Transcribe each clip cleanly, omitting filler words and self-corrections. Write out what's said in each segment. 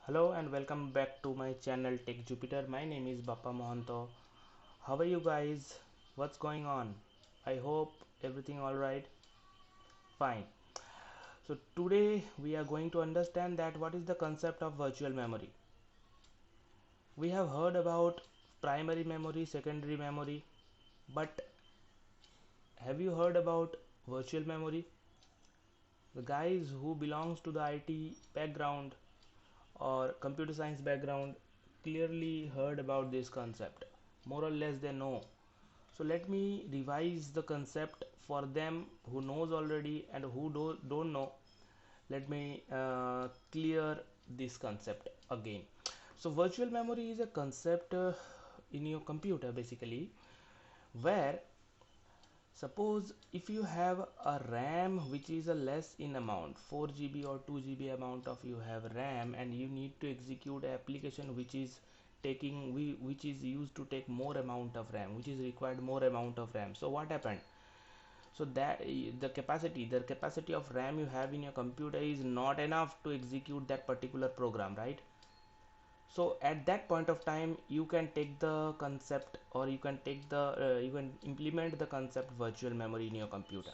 Hello and welcome back to my channel Tech Jupiter. My name is Bappa Mohanto. How are you guys? What's going on? I hope everything all right. Fine. So today we are going to understand that what is the concept of virtual memory. We have heard about primary memory, secondary memory, but have you heard about virtual memory? The guys who belongs to the IT background or computer science background clearly heard about this concept. More or less they know. So let me revise the concept for them who knows already and who don't know. Let me clear this concept again. So virtual memory is a concept in your computer basically, where suppose if you have a RAM which is a less in amount, 4 GB or 2 GB amount of you have RAM, and you need to execute application which is which is used to take more amount of RAM, which is required more amount of RAM. So what happened? So that the capacity of RAM you have in your computer is not enough to execute that particular program, right? So at that point of time you can take the concept, or you can take the you can implement the concept virtual memory in your computer.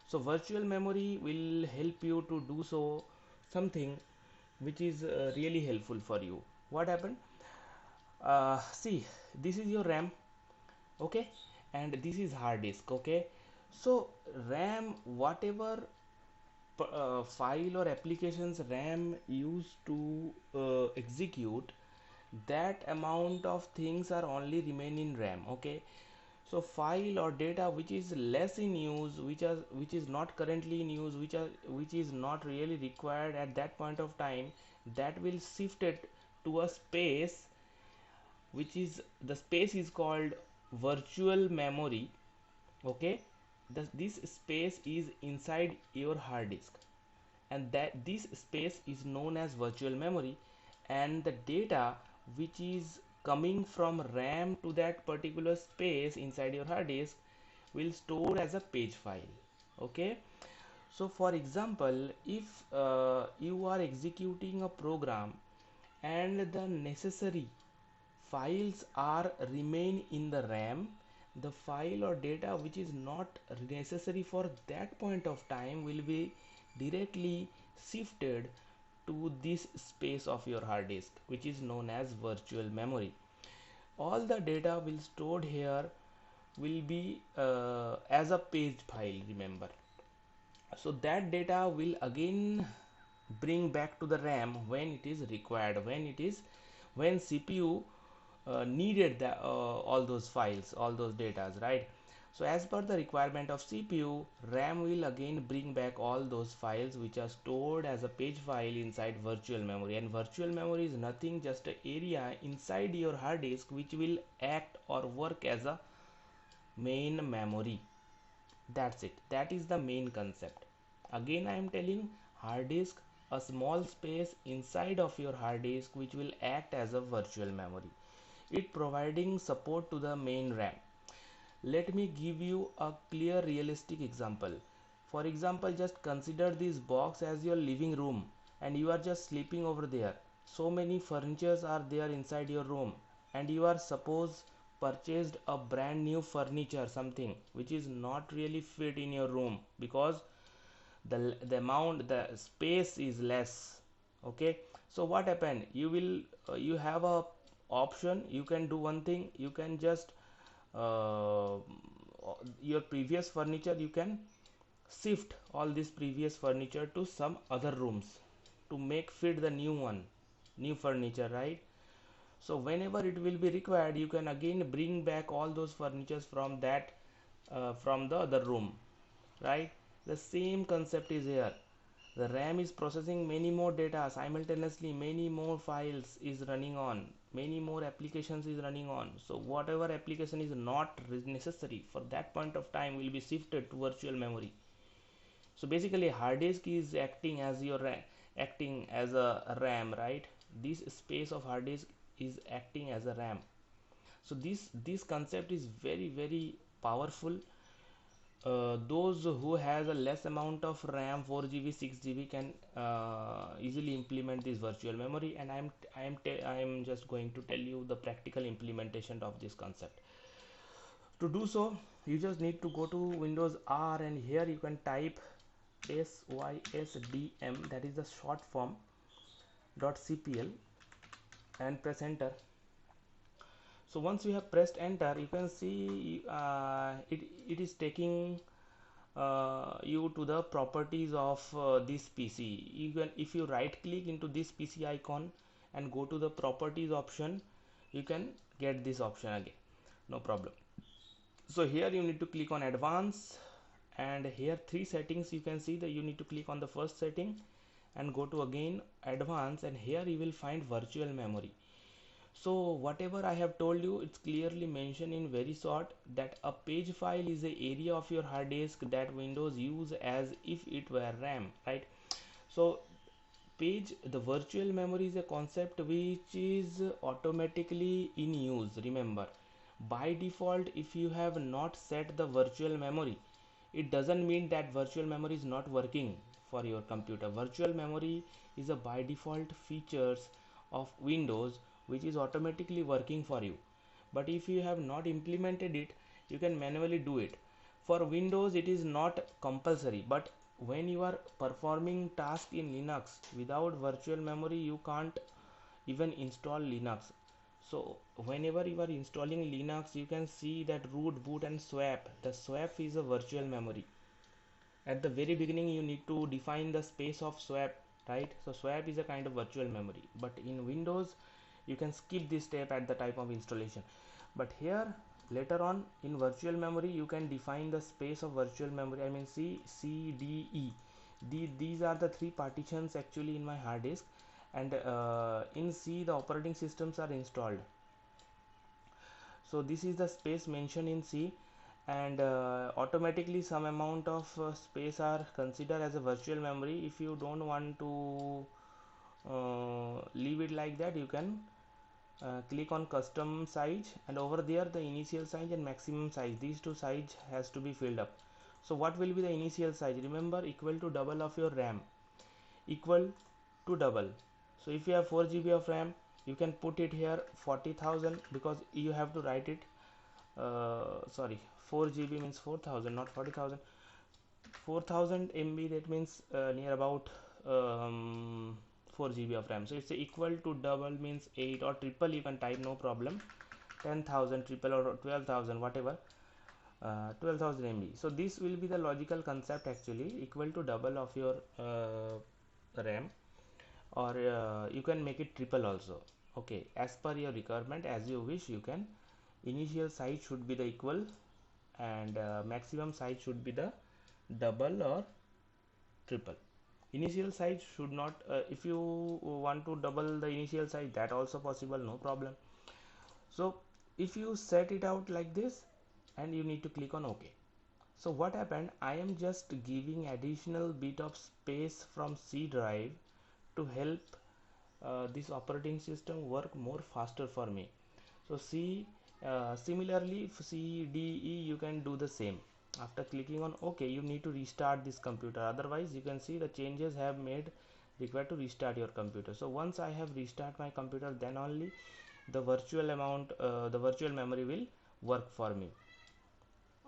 So virtual memory will help you to do so something which is really helpful for you. What happened? See, this is your RAM, okay, and this is hard disk, okay. So RAM, whatever file or applications RAM used to execute, that amount of things are only remain in RAM, okay. So file or data which is less in use, which is not currently in use, which is not really required at that point of time, that will shift it to a space, which is the space is called virtual memory, okay. This space is inside your hard disk, and that this space is known as virtual memory. And the data which is coming from RAM to that particular space inside your hard disk will store as a page file, okay. So for example, if you are executing a program and the necessary files are remain in the RAM, the file or data which is not necessary for that point of time will be directly shifted to this space of your hard disk, which is known as virtual memory. All the data will stored here will be as a page file, remember. So that data will again bring back to the RAM when it is required, when CPU needed all those files, all those datas, right? So as per the requirement of CPU, RAM will again bring back all those files which are stored as a page file inside virtual memory. And virtual memory is nothing, just an area inside your hard disk which will act or work as a main memory. That's it. That is the main concept. Again, I am telling, hard disk, a small space inside of your hard disk which will act as a virtual memory. It providing support to the main RAM. Let me give you a clear realistic example. For example, just consider this box as your living room and you are just sleeping over there. So many furnitures are there inside your room, and you are suppose purchased a brand new furniture, something which is not really fit in your room because the space is less, okay. So what happened? You will you have a option. You can do one thing. You can just uh, your previous furniture, you can shift all this previous furniture to some other rooms to make fit the new one, new furniture, right? So whenever it will be required, you can again bring back all those furnitures from that from the other room, right? The same concept is here. The RAM is processing many more data simultaneously, many more files is running on, many more applications is running on. So whatever application is not necessary for that point of time will be shifted to virtual memory. So basically hard disk is acting as your acting as a RAM, right? This space of hard disk is acting as a RAM. So this concept is very powerful. those who has a less amount of RAM, 4 GB, 6 GB, can easily implement this virtual memory, and I am just going to tell you the practical implementation of this concept. To do so, you just need to go to Windows R, and here you can type sysdm, that is the short form, .cpl, and press enter. So once you have pressed enter, you can see it is taking you to the properties of this PC. You can, if you right click into this PC icon and go to the properties option, you can get this option again, no problem. So here you need to click on advanced, and here three settings. You can see that you need to click on the first setting and go to again advanced, and here you will find virtual memory. So whatever I have told you, it's clearly mentioned in very short that a page file is the area of your hard disk that Windows use as if it were RAM, right? So the virtual memory is a concept which is automatically in use. Remember, by default, if you have not set the virtual memory, it doesn't mean that virtual memory is not working for your computer. Virtual memory is a by default features of Windows which is automatically working for you. But if you have not implemented it, you can manually do it. For Windows it is not compulsory, but when you are performing task in Linux without virtual memory, you can't even install Linux. So whenever you are installing Linux, you can see that root, boot, and swap. The swap is a virtual memory. At the very beginning you need to define the space of swap, right? So swap is a kind of virtual memory, but in Windows you can skip this step at the type of installation. But here later on in virtual memory you can define the space of virtual memory. I mean CDE. These are the three partitions actually in my hard disk, and in C the operating systems are installed. So this is the space mentioned in C, and automatically some amount of space are considered as a virtual memory. If you don't want to leave it like that, you can click on custom size, and over there the initial size and maximum size, these two size has to be filled up. So what will be the initial size? Remember, equal to double of your RAM, equal to double. So if you have 4 GB of RAM, you can put it here 40,000, because you have to write it sorry, 4 GB means 4,000, not 40,000. 4,000 MB, that means near about 4 GB of RAM. So it's equal to double means 8, or triple you can type, no problem. 10,000 triple, or 12,000, whatever. 12,000 MB. So this will be the logical concept actually, equal to double of your RAM, or you can make it triple also. Okay, as per your requirement, as you wish, you can. Initial size should be the equal, and maximum size should be the double or triple. Initial size should not, if you want to double the initial size, that also possible, no problem. So if you set it out like this, and you need to click on OK. So what happened, I am just giving additional bit of space from C drive to help this operating system work more faster for me. So similarly CDE, you can do the same. After clicking on OK, you need to restart this computer, otherwise you can see the changes have made required to restart your computer. So once I have restart my computer, then only the virtual memory will work for me,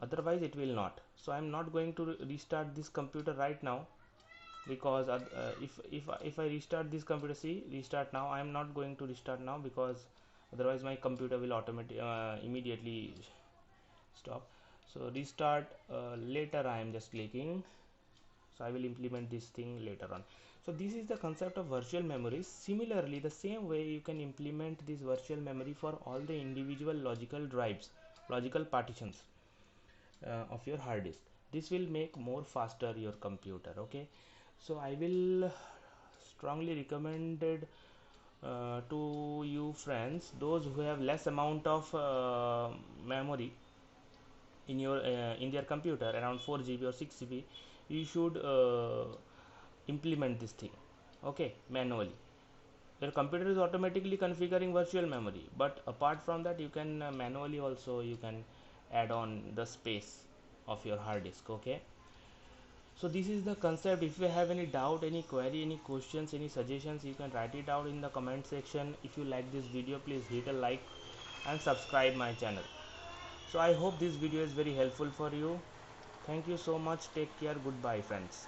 otherwise it will not. So I'm not going to restart this computer right now, because if I restart this computer, see, restart now, I am not going to restart now, because otherwise my computer will automatically immediately stop. So restart later, I am just clicking. So I will implement this thing later on. So this is the concept of virtual memory. Similarly, the same way you can implement this virtual memory for all the individual logical drives, logical partitions of your hard disk. This will make more faster your computer. Okay, so I will strongly recommended to you friends, those who have less amount of memory in your in their computer, around 4 GB or 6 GB, you should implement this thing, okay, manually. Your computer is automatically configuring virtual memory, but apart from that, you can manually also you can add on the space. of your hard disk. Okay, so this is the concept. If you have any doubt, any query, any questions, any suggestions, you can write it out in the comment section. If you like this video, please hit a like and subscribe my channel. So I hope this video is very helpful for you. Thank you so much. Take care. Goodbye, friends.